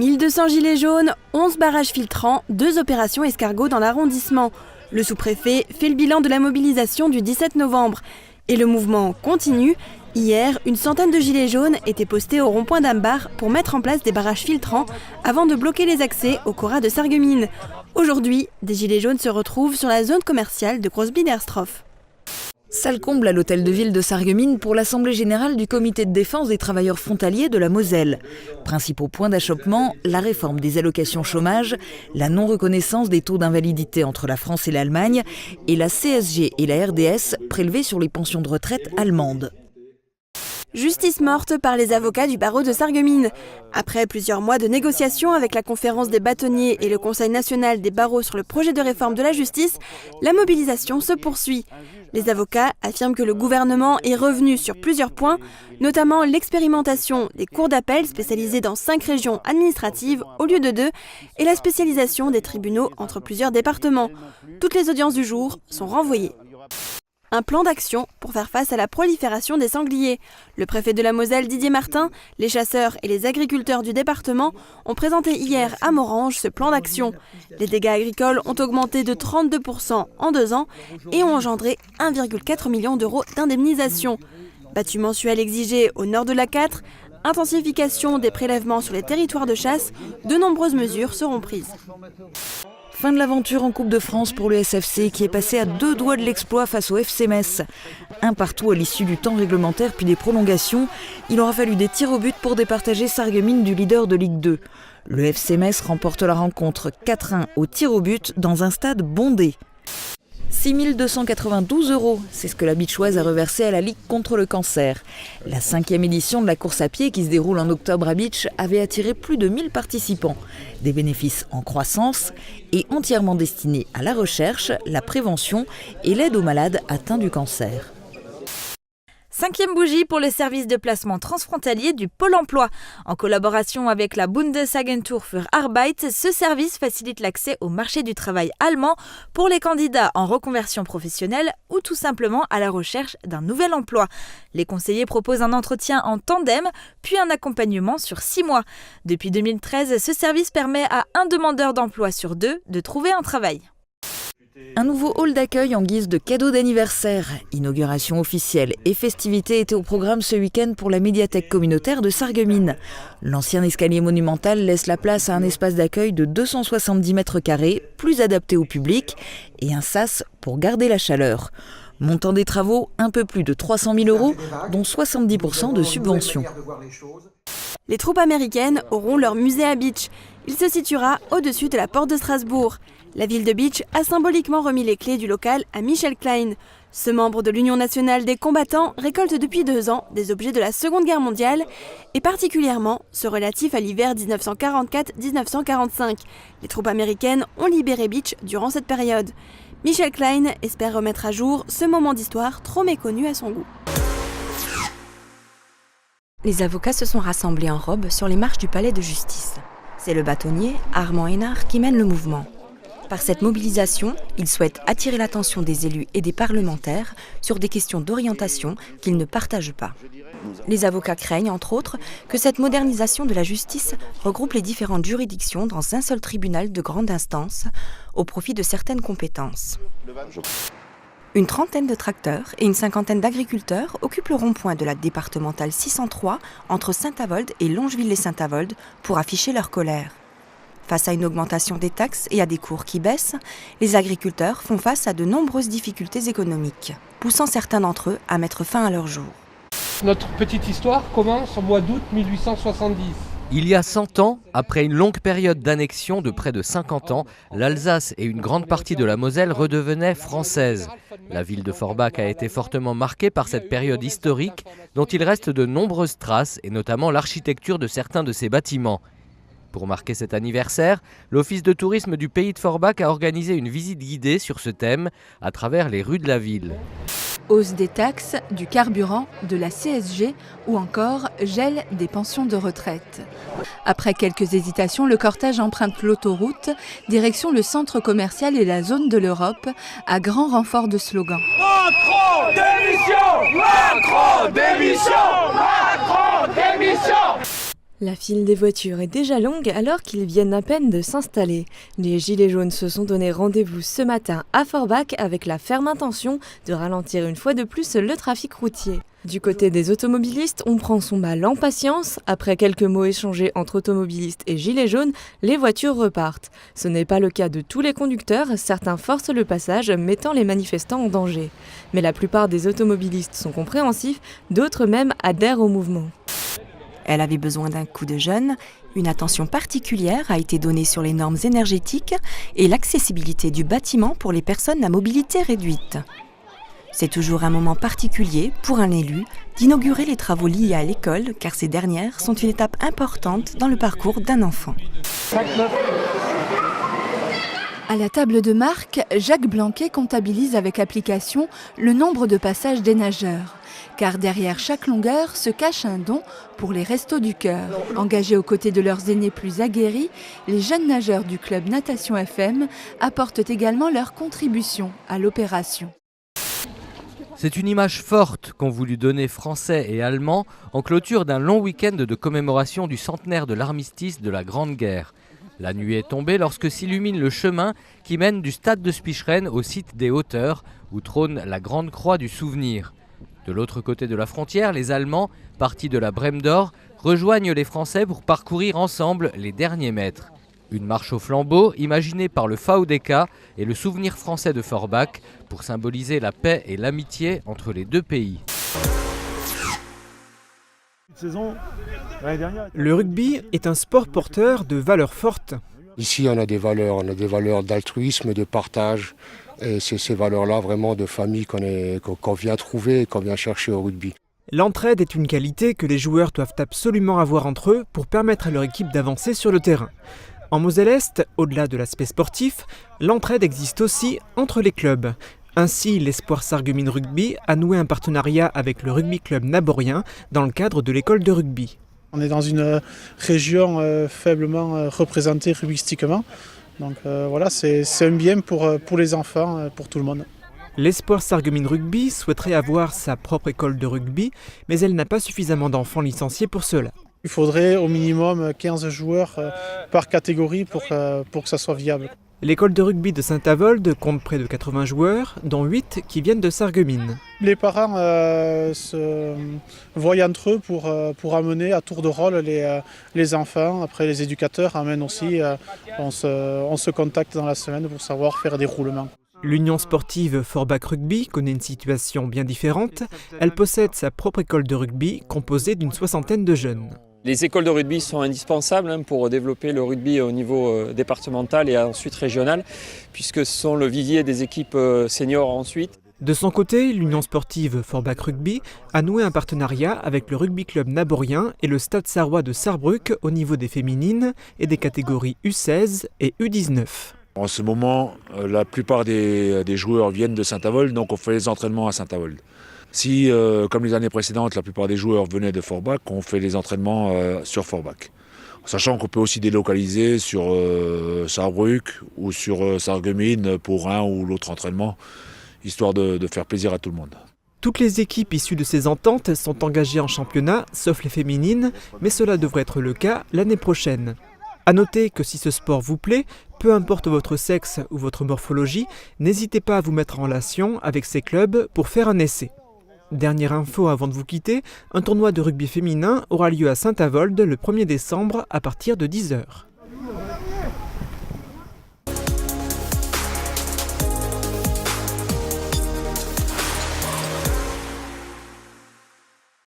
1200 gilets jaunes, 11 barrages filtrants, 2 opérations escargots dans l'arrondissement. Le sous-préfet fait le bilan de la mobilisation du 17 novembre. Et le mouvement continue. Hier, une centaine de gilets jaunes étaient postés au rond-point d'Ambar pour mettre en place des barrages filtrants avant de bloquer les accès au Cora de Sarreguemines. Aujourd'hui, des gilets jaunes se retrouvent sur la zone commerciale de Crosby-Derstroff. Salle comble à l'hôtel de ville de Sarreguemines pour l'Assemblée générale du comité de défense des travailleurs frontaliers de la Moselle. Principaux points d'achoppement, la réforme des allocations chômage, la non-reconnaissance des taux d'invalidité entre la France et l'Allemagne et la CSG et la RDS prélevées sur les pensions de retraite allemandes. Justice morte par les avocats du barreau de Sarreguemines. Après plusieurs mois de négociations avec la conférence des bâtonniers et le Conseil national des barreaux sur le projet de réforme de la justice, la mobilisation se poursuit. Les avocats affirment que le gouvernement est revenu sur plusieurs points, notamment l'expérimentation des cours d'appel spécialisées dans 5 régions administratives au lieu de 2 et la spécialisation des tribunaux entre plusieurs départements. Toutes les audiences du jour sont renvoyées. Un plan d'action pour faire face à la prolifération des sangliers. Le préfet de la Moselle, Didier Martin, les chasseurs et les agriculteurs du département ont présenté hier à Morhange ce plan d'action. Les dégâts agricoles ont augmenté de 32% en 2 ans et ont engendré 1,4 million d'euros d'indemnisation. Battu mensuel exigé au nord de l'A4, intensification des prélèvements sur les territoires de chasse, de nombreuses mesures seront prises. Fin de l'aventure en Coupe de France pour le SFC qui est passé à 2 doigts de l'exploit face au FC Metz. Un partout à l'issue du temps réglementaire puis des prolongations. Il aura fallu des tirs au but pour départager Sarreguemines du leader de Ligue 2. Le FC Metz remporte la rencontre 4-1 au tir au but dans un stade bondé. 6 292 €, c'est ce que la Bitchoise a reversé à la Ligue contre le cancer. La 5e édition de la course à pied qui se déroule en octobre à Bitche avait attiré plus de 1000 participants. Des bénéfices en croissance et entièrement destinés à la recherche, la prévention et l'aide aux malades atteints du cancer. 5e bougie pour le service de placement transfrontalier du Pôle emploi. En collaboration avec la Bundesagentur für Arbeit, ce service facilite l'accès au marché du travail allemand pour les candidats en reconversion professionnelle ou tout simplement à la recherche d'un nouvel emploi. Les conseillers proposent un entretien en tandem, puis un accompagnement sur 6 mois. Depuis 2013, ce service permet à un demandeur d'emploi sur 2 de trouver un travail. Un nouveau hall d'accueil en guise de cadeau d'anniversaire. Inauguration officielle et festivités étaient au programme ce week-end pour la médiathèque communautaire de Sarreguemines. L'ancien escalier monumental laisse la place à un espace d'accueil de 270 mètres carrés, plus adapté au public, et un sas pour garder la chaleur. Montant des travaux, un peu plus de 300 000 €, dont 70% de subventions. Les troupes américaines auront leur musée à Bitche. Il se situera au-dessus de la porte de Strasbourg. La ville de Bitche a symboliquement remis les clés du local à Michel Klein. Ce membre de l'Union nationale des combattants récolte depuis 2 ans des objets de la Seconde Guerre mondiale et particulièrement ceux relatifs à l'hiver 1944-1945. Les troupes américaines ont libéré Bitche durant cette période. Michel Klein espère remettre à jour ce moment d'histoire trop méconnu à son goût. Les avocats se sont rassemblés en robe sur les marches du palais de justice. C'est le bâtonnier Armand Hénard qui mène le mouvement. Par cette mobilisation, il souhaite attirer l'attention des élus et des parlementaires sur des questions d'orientation qu'ils ne partagent pas. Les avocats craignent, entre autres, que cette modernisation de la justice regroupe les différentes juridictions dans un seul tribunal de grande instance, au profit de certaines compétences. Une trentaine de tracteurs et une cinquantaine d'agriculteurs occupent le rond-point de la départementale 603 entre Saint-Avold et Longeville-les-Saint-Avold pour afficher leur colère. Face à une augmentation des taxes et à des cours qui baissent, les agriculteurs font face à de nombreuses difficultés économiques, poussant certains d'entre eux à mettre fin à leur jour. Notre petite histoire commence au mois d'août 1870. Il y a 100 ans, après une longue période d'annexion de près de 50 ans, l'Alsace et une grande partie de la Moselle redevenaient françaises. La ville de Forbach a été fortement marquée par cette période historique dont il reste de nombreuses traces et notamment l'architecture de certains de ses bâtiments. Pour marquer cet anniversaire, l'Office de tourisme du pays de Forbach a organisé une visite guidée sur ce thème à travers les rues de la ville. Hausse des taxes, du carburant, de la CSG ou encore gel des pensions de retraite. Après quelques hésitations, le cortège emprunte l'autoroute, direction le centre commercial et la zone de l'Europe, à grand renfort de slogans. Macron démission! Macron démission! Macron démission! La file des voitures est déjà longue alors qu'ils viennent à peine de s'installer. Les Gilets jaunes se sont donné rendez-vous ce matin à Forbach avec la ferme intention de ralentir une fois de plus le trafic routier. Du côté des automobilistes, on prend son mal en patience. Après quelques mots échangés entre automobilistes et Gilets jaunes, les voitures repartent. Ce n'est pas le cas de tous les conducteurs, certains forcent le passage, mettant les manifestants en danger. Mais la plupart des automobilistes sont compréhensifs, d'autres même adhèrent au mouvement. Elle avait besoin d'un coup de jeune, une attention particulière a été donnée sur les normes énergétiques et l'accessibilité du bâtiment pour les personnes à mobilité réduite. C'est toujours un moment particulier pour un élu d'inaugurer les travaux liés à l'école car ces dernières sont une étape importante dans le parcours d'un enfant. À la table de marque, Jacques Blanquet comptabilise avec application le nombre de passages des nageurs. Car derrière chaque longueur se cache un don pour les Restos du Cœur. Engagés aux côtés de leurs aînés plus aguerris, les jeunes nageurs du club Natation FM apportent également leur contribution à l'opération. C'est une image forte qu'ont voulu donner Français et Allemands en clôture d'un long week-end de commémoration du centenaire de l'armistice de la Grande Guerre. La nuit est tombée lorsque s'illumine le chemin qui mène du stade de Spicheren au site des Hauteurs, où trône la Grande Croix du Souvenir. De l'autre côté de la frontière, les Allemands, partis de la Brème d'Or, rejoignent les Français pour parcourir ensemble les derniers mètres. Une marche au flambeau imaginée par le VDK et le souvenir français de Forbach pour symboliser la paix et l'amitié entre les deux pays. Le rugby est un sport porteur de valeurs fortes. Ici, on a des valeurs d'altruisme, de partage. Et c'est ces valeurs-là vraiment de famille qu'on vient trouver et qu'on vient chercher au rugby. L'entraide est une qualité que les joueurs doivent absolument avoir entre eux pour permettre à leur équipe d'avancer sur le terrain. En Moselle-Est, au-delà de l'aspect sportif, l'entraide existe aussi entre les clubs. Ainsi, l'Espoir Sarreguemines Rugby a noué un partenariat avec le rugby club naborien dans le cadre de l'école de rugby. On est dans une région faiblement représentée rugbystiquement. Donc voilà, c'est un bien pour les enfants, pour tout le monde. L'Espoir Sarreguemines Rugby souhaiterait avoir sa propre école de rugby, mais elle n'a pas suffisamment d'enfants licenciés pour cela. Il faudrait au minimum 15 joueurs par catégorie pour que ça soit viable. L'école de rugby de Saint-Avold compte près de 80 joueurs, dont 8 qui viennent de Sarreguemines. Les parents se voient entre eux pour amener à tour de rôle les enfants. Après, les éducateurs amènent aussi. On se contacte dans la semaine pour savoir faire des roulements. L'Union sportive Forbach Rugby connaît une situation bien différente. Elle possède sa propre école de rugby composée d'une 60aine de jeunes. Les écoles de rugby sont indispensables pour développer le rugby au niveau départemental et ensuite régional, puisque ce sont le vivier des équipes seniors ensuite. De son côté, l'Union sportive Forbach Rugby a noué un partenariat avec le rugby club naborien et le Stade sarrois de Sarrebruck au niveau des féminines et des catégories U16 et U19. En ce moment, la plupart des joueurs viennent de Saint-Avold, donc on fait les entraînements à Saint-Avold. Si, comme les années précédentes, la plupart des joueurs venaient de Forbach, on fait les entraînements sur Forbach. Sachant qu'on peut aussi délocaliser sur Sarrebruck ou sur Sarreguemines pour un ou l'autre entraînement, histoire de faire plaisir à tout le monde. Toutes les équipes issues de ces ententes sont engagées en championnat, sauf les féminines, mais cela devrait être le cas l'année prochaine. A noter que si ce sport vous plaît, peu importe votre sexe ou votre morphologie, n'hésitez pas à vous mettre en relation avec ces clubs pour faire un essai. Dernière info avant de vous quitter, un tournoi de rugby féminin aura lieu à Saint-Avold le 1er décembre à partir de 10h.